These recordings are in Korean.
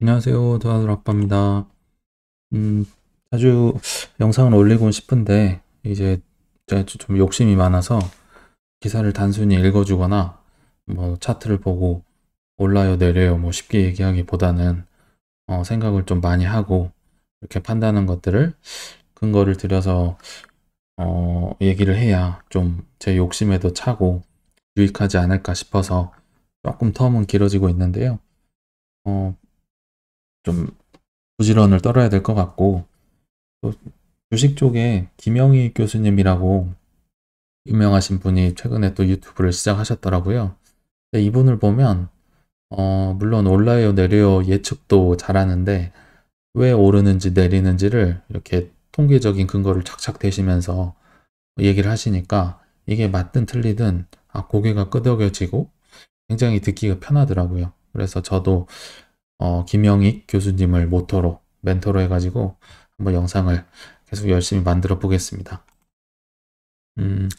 안녕하세요. 도와줄 아빠입니다. 음, 자주 영상을 올리고 싶은데, 이제 제가 좀 욕심이 많아서 기사를 단순히 읽어주거나, 뭐 차트를 보고 올라요, 내려요, 뭐 쉽게 얘기하기보다는 생각을 좀 많이 하고, 이렇게 판단하는 것들을 근거를 들여서 얘기를 해야 좀 제 욕심에도 차고 유익하지 않을까 싶어서 조금 텀은 길어지고 있는데요. 어, 좀 부지런을 떨어야 될 것 같고, 또 주식 쪽에 김영희 교수님이라고 유명하신 분이 최근에 또 유튜브를 시작하셨더라고요. 근데 이분을 보면 물론 올라요 내려요 예측도 잘하는데 왜 오르는지 내리는지를 이렇게 통계적인 근거를 착착 대시면서 얘기를 하시니까 이게 맞든 틀리든 고개가 끄덕여지고 굉장히 듣기가 편하더라고요. 그래서 저도 김영희 교수님을 모토로 멘토로 해가지고 한번 영상을 계속 열심히 만들어 보겠습니다. 음,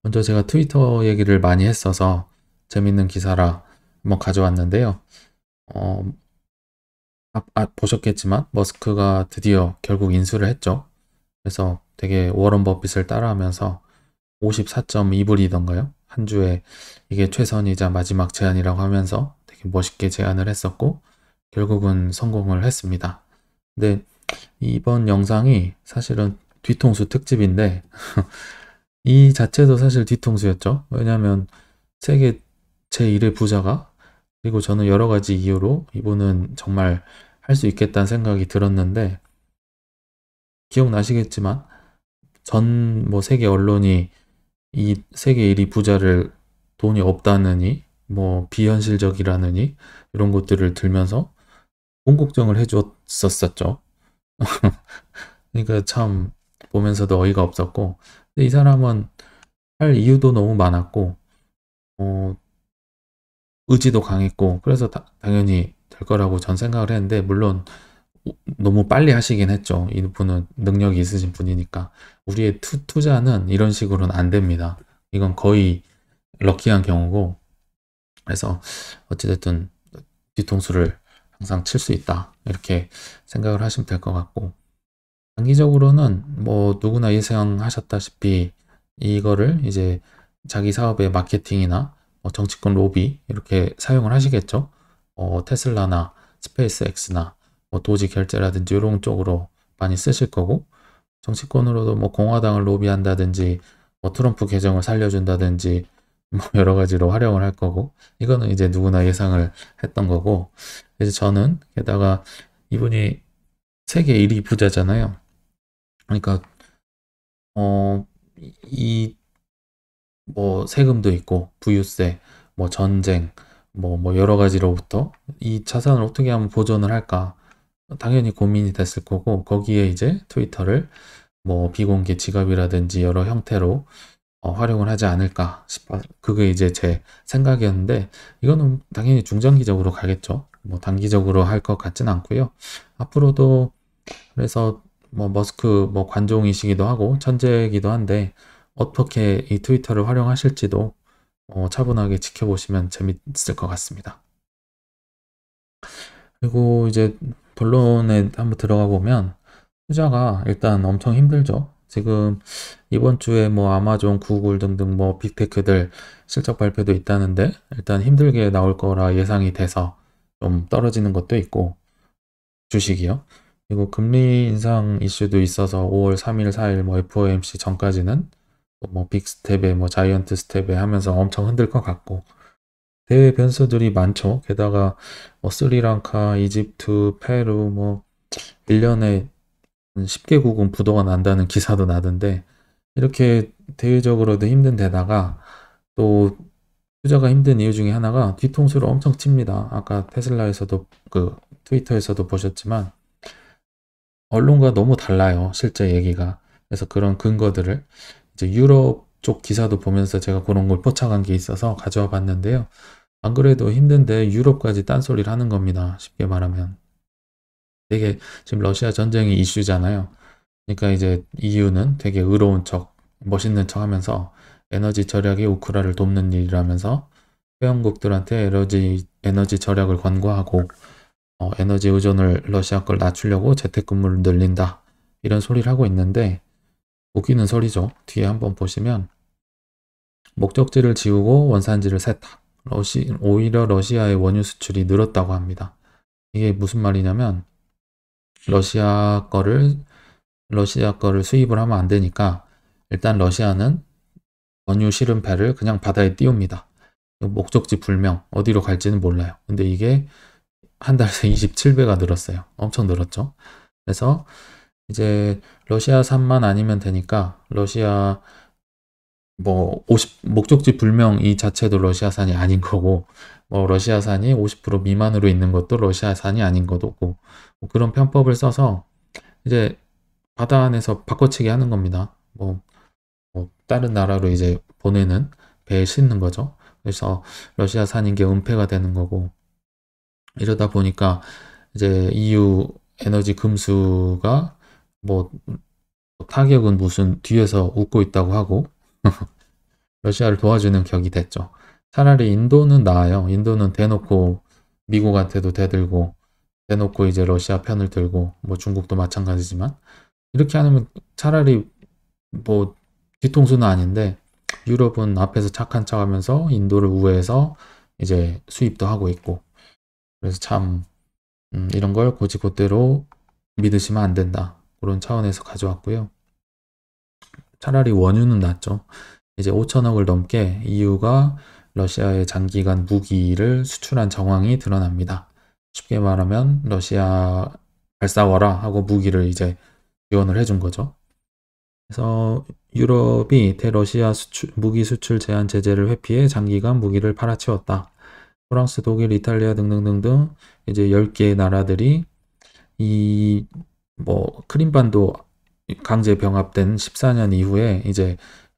먼저 제가 트위터 얘기를 많이 했어서 재밌는 기사라 한번 가져왔는데요. 어, 보셨겠지만 머스크가 드디어 결국 인수를 했죠. 그래서 되게 워런 버핏을 따라하면서 54.2불이던가요? 한 주에 이게 최선이자 마지막 제한이라고 하면서 되게 멋있게 제안을 했었고 결국은 성공을 했습니다. 근데 이번 영상이 사실은 뒤통수 특집인데 이 자체도 사실 뒤통수였죠. 왜냐하면 세계 제1의 부자가 그리고 저는 여러 가지 이유로 이분은 정말 할 수 있겠다는 생각이 들었는데 기억나시겠지만 전 뭐 세계 언론이 이 세계 1위 부자를 돈이 없다느니 뭐 비현실적이라느니 이런 것들을 들면서 본국정을 해줬었죠. 그러니까 참 보면서도 어이가 없었고 근데 이 사람은 할 이유도 너무 많았고 어, 의지도 강했고 그래서 당연히 될 거라고 전 생각을 했는데 물론 너무 빨리 하시긴 했죠. 이분은 능력이 있으신 분이니까 우리의 투자는 이런 식으로는 안 됩니다. 이건 거의 럭키한 경우고 그래서 어찌됐든 뒤통수를 항상 칠 수 있다 이렇게 생각을 하시면 될 것 같고 단기적으로는 뭐 누구나 예상하셨다시피 이거를 이제 자기 사업의 마케팅이나 정치권 로비 이렇게 사용을 하시겠죠. 테슬라나 스페이스X나 뭐 도지 결제라든지 이런 쪽으로 많이 쓰실 거고 정치권으로도 뭐 공화당을 로비한다든지 뭐 트럼프 계정을 살려준다든지 뭐 여러 가지로 활용을 할 거고 이거는 이제 누구나 예상을 했던 거고 이제 저는 게다가 이분이 세계 1위 부자잖아요. 그러니까 이 뭐 세금도 있고 부유세, 뭐 전쟁, 뭐 여러 가지로부터 이 자산을 어떻게 하면 보존을 할까? 당연히 고민이 됐을 거고 거기에 이제 트위터를 뭐 비공개 지갑이라든지 여러 형태로 활용을 하지 않을까 싶어. 그게 이제 제 생각이었는데 이거는 당연히 중장기적으로 가겠죠. 뭐 단기적으로 할 것 같진 않고요. 앞으로도 그래서 뭐 머스크 뭐 관종이시기도 하고 천재이기도 한데 어떻게 이 트위터를 활용하실지도 차분하게 지켜보시면 재밌을 것 같습니다. 그리고 이제 본론에 한번 들어가 보면 투자가 일단 엄청 힘들죠. 지금 이번 주에 뭐 아마존, 구글 등등 뭐 빅테크들 실적 발표도 있다는데 일단 힘들게 나올 거라 예상이 돼서 좀 떨어지는 것도 있고 주식이요. 그리고 금리 인상 이슈도 있어서 5월 3일, 4일 뭐 FOMC 전까지는 뭐 빅스텝에 뭐 자이언트 스텝에 하면서 엄청 흔들 것 같고 대외 변수들이 많죠. 게다가 뭐 스리랑카, 이집트, 페루 뭐 1년에 10개국은 부도가 난다는 기사도 나던데 이렇게 대외적으로도 힘든 데다가 또 투자가 힘든 이유 중에 하나가 뒤통수를 엄청 칩니다. 아까 테슬라에서도 그 트위터에서도 보셨지만 언론과 너무 달라요. 실제 얘기가. 그래서 그런 근거들을 이제 유럽 쪽 기사도 보면서 제가 그런 걸 포착한 게 있어서 가져와 봤는데요. 안 그래도 힘든데 유럽까지 딴소리를 하는 겁니다. 쉽게 말하면. 되게 지금 러시아 전쟁이 이슈잖아요. 그러니까 이제 EU는 되게 의로운 척, 멋있는 척 하면서 에너지 절약이 우크라를 돕는 일이라면서 회원국들한테 에너지 절약을 권고하고 에너지 의존을 러시아 걸 낮추려고 재택근무를 늘린다. 이런 소리를 하고 있는데 웃기는 소리죠. 뒤에 한번 보시면 목적지를 지우고 원산지를 세탁. 오히려 러시아의 원유 수출이 늘었다고 합니다. 이게 무슨 말이냐면 러시아 거를 수입을 하면 안 되니까 일단 러시아는 원유 실은 배를 그냥 바다에 띄웁니다. 목적지 불명, 어디로 갈지는 몰라요. 근데 이게 한 달에 27배가 늘었어요. 엄청 늘었죠. 그래서 이제 러시아산만 아니면 되니까 러시아 목적지 불명 이 자체도 러시아산이 아닌 거고 러시아산이 50% 미만으로 있는 것도 러시아산이 아닌 거고 그런 편법을 써서 이제 바다 안에서 바꿔치기 하는 겁니다. 다른 나라로 이제 보내는 배에 싣는 거죠. 그래서 러시아산인 게 은폐가 되는 거고 이러다 보니까 이제 EU 에너지 금수가 타격은 무슨 뒤에서 웃고 있다고 하고 러시아를 도와주는 격이 됐죠. 차라리 인도는 나아요. 인도는 대놓고 미국한테도 대들고 대놓고 이제 러시아 편을 들고 중국도 마찬가지지만 이렇게 하면 차라리 뒤통수는 아닌데 유럽은 앞에서 착한 척 하면서 인도를 우회해서 이제 수입도 하고 있고 그래서 참 이런 걸 곧이곧대로 믿으시면 안 된다. 그런 차원에서 가져왔고요. 차라리 원유는 낫죠. 이제 5천억을 넘게 EU가 러시아에 장기간 무기를 수출한 정황이 드러납니다. 쉽게 말하면 러시아 잘 싸워라 하고 무기를 이제 지원을 해준 거죠. 그래서 유럽이 대러시아 무기 수출 제한 제재를 회피해 장기간 무기를 팔아치웠다. 프랑스, 독일, 이탈리아 등등등등 이제 10개의 나라들이 이 크림반도 강제 병합된 14년 이후에 이제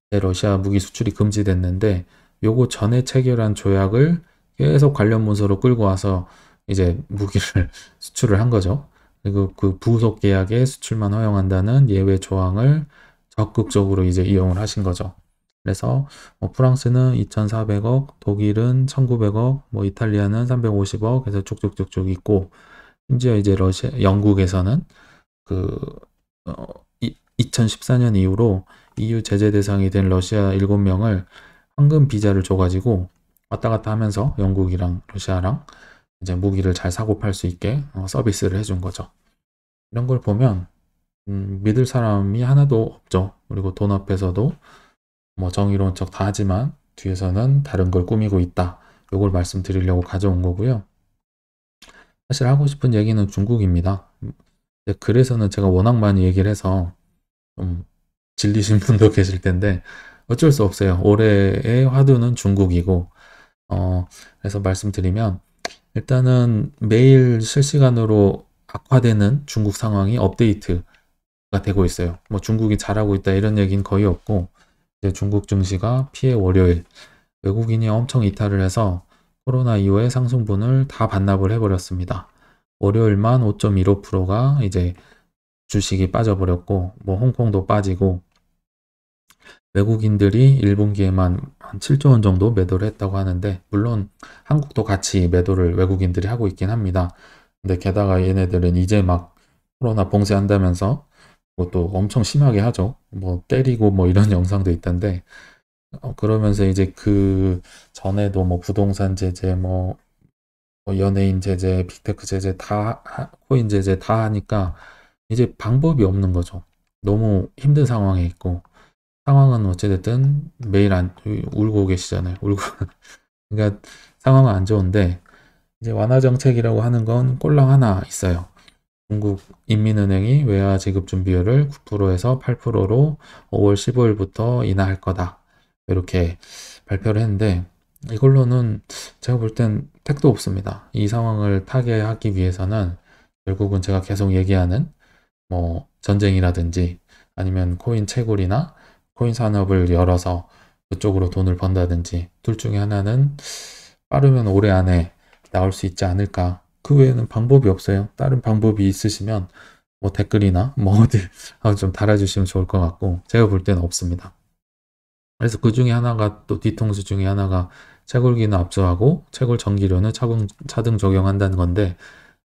러시아 무기 수출이 금지됐는데 요거 전에 체결한 조약을 계속 관련 문서로 끌고 와서 이제 무기를 수출을 한 거죠. 그리고 그 부속 계약에 수출만 허용한다는 예외 조항을 적극적으로 이제 이용을 하신 거죠. 그래서 프랑스는 2,400억, 독일은 1,900억, 이탈리아는 350억 해서 쭉쭉쭉쭉 있고 심지어 이제 영국에서는 2014년 이후로 EU 제재 대상이 된 러시아 7명을 황금 비자를 줘가지고 왔다 갔다 하면서 영국이랑 러시아랑 이제 무기를 잘 사고 팔 수 있게 서비스를 해준 거죠. 이런 걸 보면 믿을 사람이 하나도 없죠. 그리고 돈 앞에서도 정의로운 척 다 하지만 뒤에서는 다른 걸 꾸미고 있다. 요걸 말씀드리려고 가져온 거고요. 사실 하고 싶은 얘기는 중국입니다. 그래서는 제가 워낙 많이 얘기를 해서 좀 질리신 분도 계실 텐데 어쩔 수 없어요. 올해의 화두는 중국이고 그래서 말씀드리면 일단은 매일 실시간으로 악화되는 중국 상황이 업데이트가 되고 있어요. 중국이 잘하고 있다 이런 얘기는 거의 없고 이제 중국 증시가 피해 월요일 외국인이 엄청 이탈을 해서 코로나 이후에 상승분을 다 반납을 해버렸습니다. 월요일만 5.15%가 이제 주식이 빠져버렸고 홍콩도 빠지고 외국인들이 1분기에만 한 7조 원 정도 매도를 했다고 하는데 물론 한국도 같이 매도를 외국인들이 하고 있긴 합니다. 근데 게다가 얘네들은 이제 막 코로나 봉쇄한다면서 또 엄청 심하게 하죠. 때리고 이런 영상도 있던데 그러면서 이제 그 전에도 부동산 제재 연예인 제재 빅테크 제재 다 코인 제재 다 하니까 이제 방법이 없는 거죠. 너무 힘든 상황에 있고 상황은 어찌됐든 매일 울고 계시잖아요. 울고 그러니까 상황은 안 좋은데 이제 완화 정책이라고 하는 건 꼴랑 하나 있어요. 중국 인민은행이 외화 지급 준비율을 9%에서 8%로 5월 15일부터 인하할 거다. 이렇게 발표를 했는데 이걸로는 제가 볼 땐 택도 없습니다. 이 상황을 타개하기 위해서는 결국은 제가 계속 얘기하는 전쟁이라든지 아니면 코인 채굴이나 코인 산업을 열어서 그쪽으로 돈을 번다든지 둘 중에 하나는 빠르면 올해 안에 나올 수 있지 않을까. 그 외에는 방법이 없어요. 다른 방법이 있으시면 댓글이나 어디 좀 달아주시면 좋을 것 같고 제가 볼 때는 없습니다. 그래서 그 중에 하나가 또 뒤통수 중에 하나가 채굴기는 압수하고 채굴 전기료는 차등 적용한다는 건데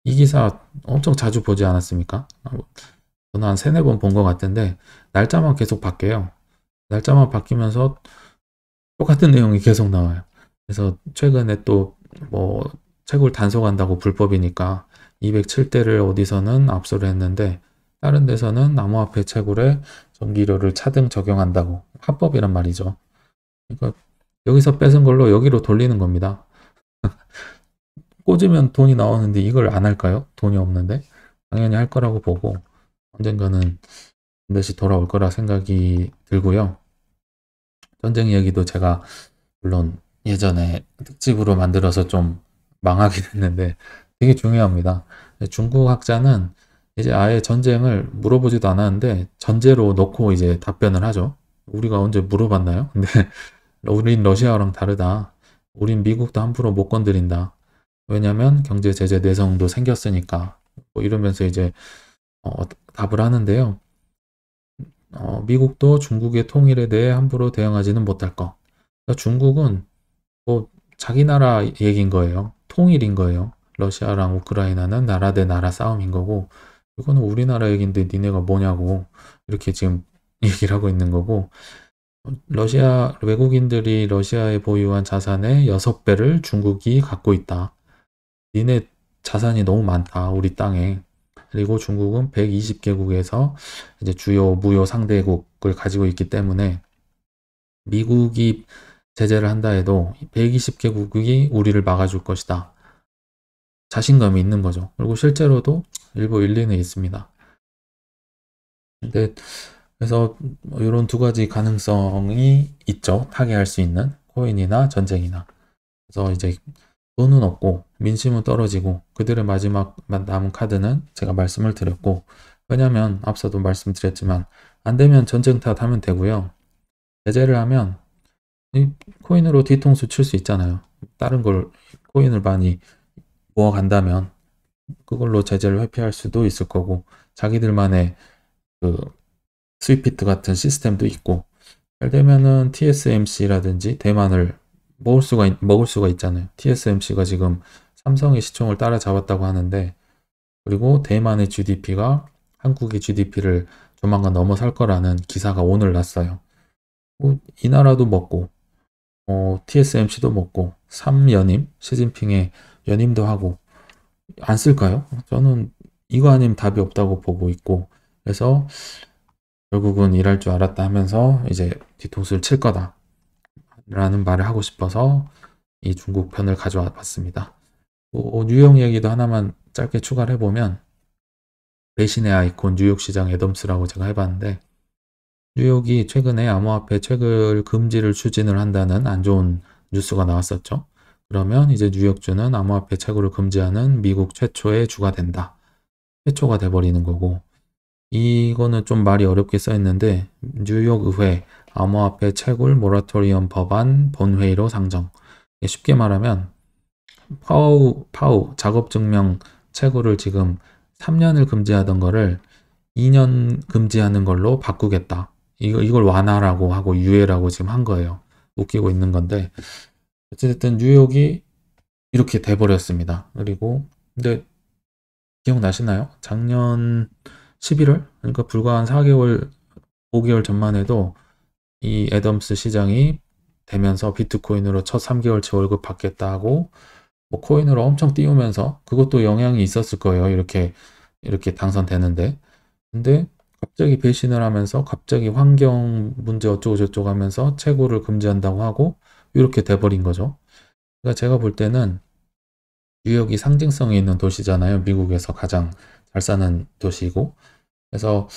이 기사 엄청 자주 보지 않았습니까? 저는 한 세네 번 본 것 같은데 날짜만 계속 바뀌어요. 날짜만 바뀌면서 똑같은 내용이 계속 나와요. 그래서 최근에 또 뭐 채굴 단속한다고 불법이니까 207대를 어디서는 압수를 했는데 다른 데서는 암호화폐 채굴에 전기료를 차등 적용한다고 합법이란 말이죠. 그러니까 여기서 뺏은 걸로 여기로 돌리는 겁니다. 꽂으면 돈이 나오는데 이걸 안 할까요? 돈이 없는데 당연히 할 거라고 보고 언젠가는 반드시 돌아올 거라 생각이 들고요. 전쟁 이야기도 제가 물론 예전에 특집으로 만들어서 좀 망하긴 했는데 되게 중요합니다. 중국 학자는 이제 아예 전쟁을 물어보지도 않았는데 전제로 놓고 이제 답변을 하죠. 우리가 언제 물어봤나요? 근데 우린 러시아랑 다르다. 우린 미국도 함부로 못 건드린다. 왜냐면 경제 제재 내성도 생겼으니까. 뭐 이러면서 이제 답을 하는데요. 미국도 중국의 통일에 대해 함부로 대응하지는 못할 거. 그러니까 중국은 뭐 자기 나라 얘기인 거예요. 통일인 거예요. 러시아랑 우크라이나는 나라 대 나라 싸움인 거고 이거는 우리나라 얘기인데 니네가 뭐냐고 이렇게 지금 얘기를 하고 있는 거고 러시아 외국인들이 러시아에 보유한 자산의 6배를 중국이 갖고 있다. 니네 자산이 너무 많다. 우리 땅에. 그리고 중국은 120개국에서 이제 주요 무역 상대국을 가지고 있기 때문에 미국이 제재를 한다 해도 120개국이 우리를 막아줄 것이다. 자신감이 있는 거죠. 그리고 실제로도 일부 일리는 있습니다. 근데 그래서 이런 두 가지 가능성이 있죠. 타개할 수 있는 코인이나 전쟁이나. 그래서 이제 돈은 없고 민심은 떨어지고 그들의 마지막 남은 카드는 제가 말씀을 드렸고 왜냐면 앞서도 말씀드렸지만 안 되면 전쟁 탓하면 되고요. 제재를 하면 이 코인으로 뒤통수 칠 수 있잖아요. 다른 걸 코인을 많이 모아간다면 그걸로 제재를 회피할 수도 있을 거고 자기들만의 그 스위프트 같은 시스템도 있고 잘 되면은 TSMC라든지 대만을 먹을 수가 있잖아요. TSMC가 지금 삼성의 시총을 따라잡았다고 하는데 그리고 대만의 GDP가 한국의 GDP를 조만간 넘어설 거라는 기사가 오늘 났어요. 이 나라도 먹고 TSMC도 먹고 3연임 시진핑의 연임도 하고 안 쓸까요? 저는 이거 아니면 답이 없다고 보고 있고 그래서 결국은 일할 줄 알았다 하면서 이제 뒤통수를 칠 거다 라는 말을 하고 싶어서 이 중국 편을 가져와 봤습니다. 뉴욕 얘기도 하나만 짧게 추가를 해보면 배신의 아이콘 뉴욕 시장 애덤스라고 제가 해봤는데 뉴욕이 최근에 암호화폐 채굴 금지를 추진을 한다는 안 좋은 뉴스가 나왔었죠. 그러면 이제 뉴욕주는 암호화폐 채굴을 금지하는 미국 최초의 주가 된다. 최초가 돼버리는 거고 이거는 좀 말이 어렵게 써있는데 뉴욕 의회 암호화폐 채굴 모라토리엄 법안 본회의로 상정. 쉽게 말하면 파우 작업증명 채굴을 지금 3년을 금지하던 거를 2년 금지하는 걸로 바꾸겠다. 이걸 완화라고 하고 유예라고 지금 한 거예요. 웃기고 있는 건데 어쨌든 뉴욕이 이렇게 돼버렸습니다. 그리고 근데 기억나시나요? 작년 11월 그러니까 불과 한 4개월 5개월 전만 해도 이 애덤스 시장이 되면서 비트코인으로 첫 3개월치 월급 받겠다 고 뭐 코인으로 엄청 띄우면서 그것도 영향이 있었을 거예요. 이렇게 당선되는데 근데 갑자기 배신을 하면서 갑자기 환경 문제 어쩌고 저쩌고 하면서 채굴을 금지한다고 하고 이렇게 돼버린 거죠. 그러니까 제가 볼 때는 뉴욕이 상징성이 있는 도시잖아요. 미국에서 가장 잘 사는 도시이고 그래서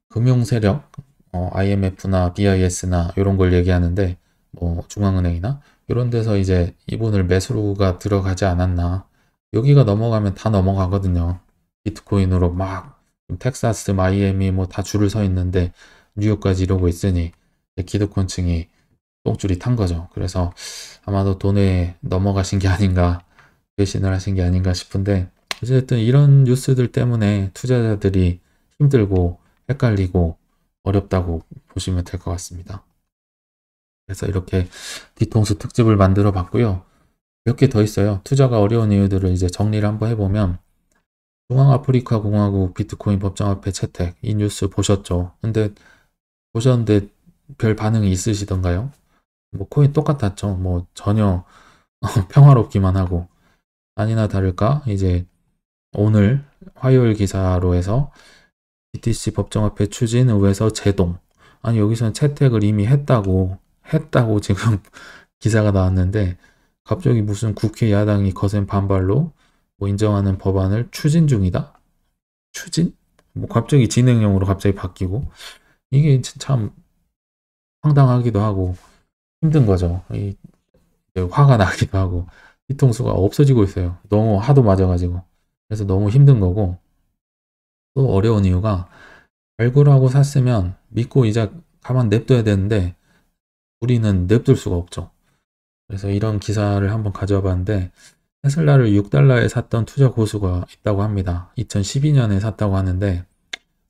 금융 세력 IMF나 BIS나 이런 걸 얘기하는데 뭐 중앙은행이나 이런 데서 이제 이분을 매수가 들어가지 않았나. 여기가 넘어가면 다 넘어가거든요. 비트코인으로 막 텍사스, 마이애미 뭐 다 줄을 서 있는데 뉴욕까지 이러고 있으니 기득권층이 똥줄이 탄 거죠. 그래서 아마도 돈에 넘어가신 게 아닌가, 배신을 하신 게 아닌가 싶은데 어쨌든 이런 뉴스들 때문에 투자자들이 힘들고 헷갈리고 어렵다고 보시면 될 것 같습니다. 그래서 이렇게 뒤통수 특집을 만들어 봤고요. 몇 개 더 있어요. 투자가 어려운 이유들을 이제 정리를 한번 해보면 중앙아프리카 공화국 비트코인 법정화폐 채택 이 뉴스 보셨죠? 근데 보셨는데 별 반응이 있으시던가요? 뭐 코인 똑같았죠. 뭐 전혀 평화롭기만 하고 아니나 다를까 이제 오늘 화요일 기사로 해서 BTC 법정화폐 추진 의회에서 제동. 아니 여기서는 채택을 이미 했다고 지금 기사가 나왔는데 갑자기 무슨 국회 야당이 거센 반발로 뭐 인정하는 법안을 추진 중이다? 추진? 뭐 갑자기 진행형으로 갑자기 바뀌고 이게 참 황당하기도 하고 힘든 거죠. 화가 나기도 하고 뒤통수가 없어지고 있어요. 너무 하도 맞아가지고. 그래서 너무 힘든 거고 또 어려운 이유가 발굴하고 샀으면 믿고 이제 가만 냅둬야 되는데 우리는 냅둘 수가 없죠. 그래서 이런 기사를 한번 가져와 봤는데 테슬라를 6달러에 샀던 투자 고수가 있다고 합니다. 2012년에 샀다고 하는데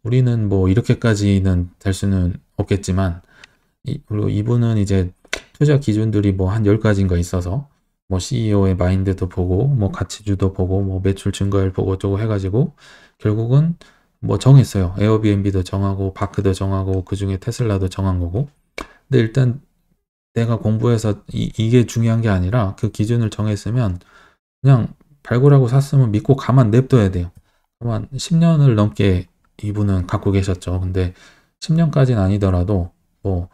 우리는 뭐 이렇게까지는 될 수는 없겠지만 그리고 이분은 이제 투자 기준들이 뭐 한 10가지인가 있어서 뭐 CEO의 마인드도 보고 뭐 가치주도 보고 뭐 매출 증가율 보고 어쩌고 해가지고 결국은 뭐 정했어요. 에어비앤비도 정하고 바크도 정하고 그중에 테슬라도 정한 거고 근데 일단 내가 공부해서 이게 중요한 게 아니라 그 기준을 정했으면 그냥 발굴하고 샀으면 믿고 가만 냅둬야 돼요. 가만 10년을 넘게 이분은 갖고 계셨죠. 근데 10년까지는 아니더라도 뭐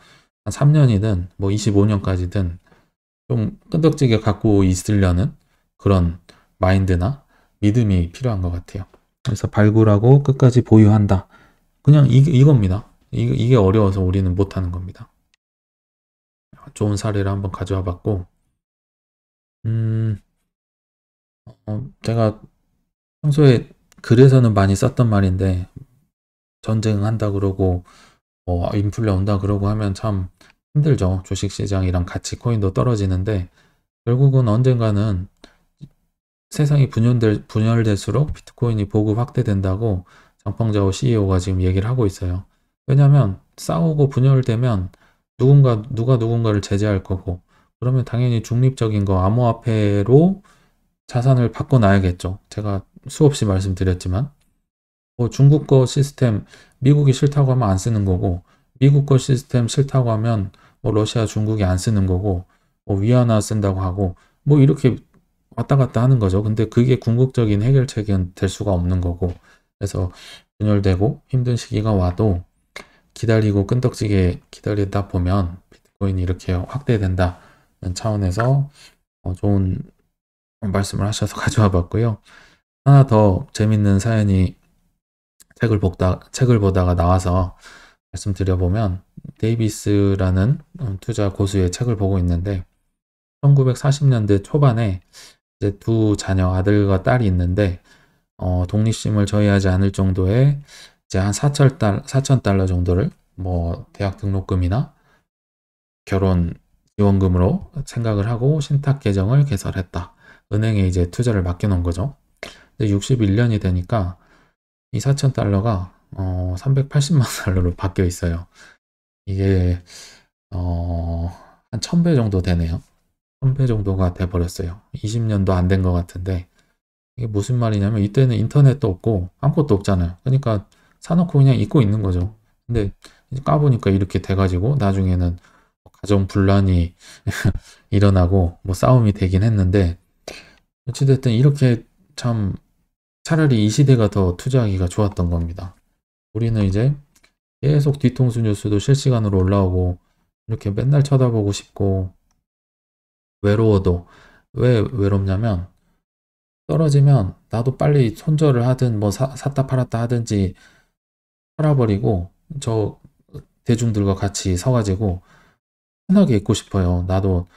한 3년이든 뭐 25년까지든 좀 끈덕지게 갖고 있으려는 그런 마인드나 믿음이 필요한 것 같아요. 그래서 발굴하고 끝까지 보유한다. 그냥 이겁니다. 이게 어려워서 우리는 못하는 겁니다. 좋은 사례를 한번 가져와 봤고 제가 평소에 글에서는 많이 썼던 말인데 전쟁한다 그러고 인플레 온다 그러고 하면 참 힘들죠. 주식시장이랑 같이 코인도 떨어지는데 결국은 언젠가는 세상이 분열될수록 비트코인이 보급 확대된다고 장펑자오 CEO가 지금 얘기를 하고 있어요. 왜냐하면 싸우고 분열되면 누가 누군가를 제재할 거고 그러면 당연히 중립적인 거 암호화폐로 자산을 바꿔놔야겠죠. 제가 수없이 말씀드렸지만 뭐 중국 거 시스템 미국이 싫다고 하면 안 쓰는 거고 미국 거 시스템 싫다고 하면 뭐 러시아 중국이 안 쓰는 거고 뭐 위안화 쓴다고 하고 뭐 이렇게 왔다 갔다 하는 거죠. 근데 그게 궁극적인 해결책은 될 수가 없는 거고 그래서 분열되고 힘든 시기가 와도 기다리고 끈덕지게 기다리다 보면 비트코인이 이렇게 확대된다는 차원에서 좋은 말씀을 하셔서 가져와 봤고요. 하나 더 재밌는 사연이 책을 보다가 나와서 말씀드려보면 데이비스라는 투자 고수의 책을 보고 있는데 1940년대 초반에 이제 두 자녀 아들과 딸이 있는데 독립심을 저해하지 않을 정도의 이제 한 4,000달러 정도를 뭐 대학 등록금이나 결혼 지원금으로 생각을 하고 신탁 계정을 개설했다. 은행에 이제 투자를 맡겨놓은 거죠. 근데 61년이 되니까 이 4,000달러가 380만 달러로 바뀌어 있어요. 이게 한 1000배 정도 되네요. 1000배 정도가 돼버렸어요. 20년도 안 된 것 같은데 이게 무슨 말이냐면 이때는 인터넷도 없고 아무것도 없잖아요. 그러니까 사놓고 그냥 잊고 있는 거죠. 근데 이제 까보니까 이렇게 돼가지고 나중에는 가정 분란이 일어나고 뭐 싸움이 되긴 했는데 어찌됐든 이렇게 참 차라리 이 시대가 더 투자하기가 좋았던 겁니다. 우리는 이제 계속 뒤통수 뉴스도 실시간으로 올라오고 이렇게 맨날 쳐다보고 싶고 외로워도 왜 외롭냐면 떨어지면 나도 빨리 손절을 하든 뭐 샀다 팔았다 하든지 팔아버리고 저 대중들과 같이 서가지고 편하게 있고 싶어요. 나도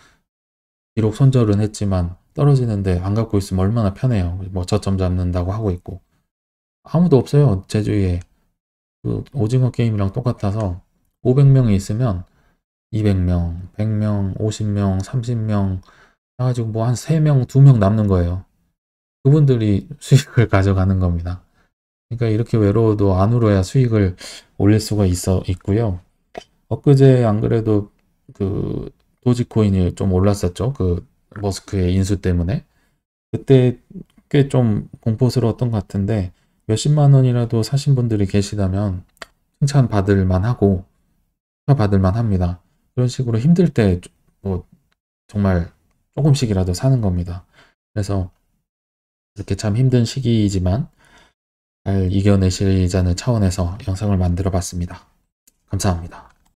비록 손절은 했지만 떨어지는데 안 갖고 있으면 얼마나 편해요. 뭐 저점 잡는다고 하고 있고 아무도 없어요. 제 주위에 그 오징어 게임이랑 똑같아서 500명이 있으면 200명, 100명, 50명, 30명 해가지고 뭐 한 3명, 2명 남는 거예요. 그분들이 수익을 가져가는 겁니다. 그러니까 이렇게 외로워도 안 울어야 수익을 올릴 수가 있고요. 엊그제 안 그래도 그 도지코인이 좀 올랐었죠. 그 머스크의 인수 때문에. 그때 꽤 좀 공포스러웠던 것 같은데 몇십만 원이라도 사신 분들이 계시다면 칭찬받을 만하고 받을 만합니다. 그런 식으로 힘들 때 뭐 정말 조금씩이라도 사는 겁니다. 그래서 이렇게 참 힘든 시기이지만 잘 이겨내시자는 차원에서 영상을 만들어 봤습니다. 감사합니다.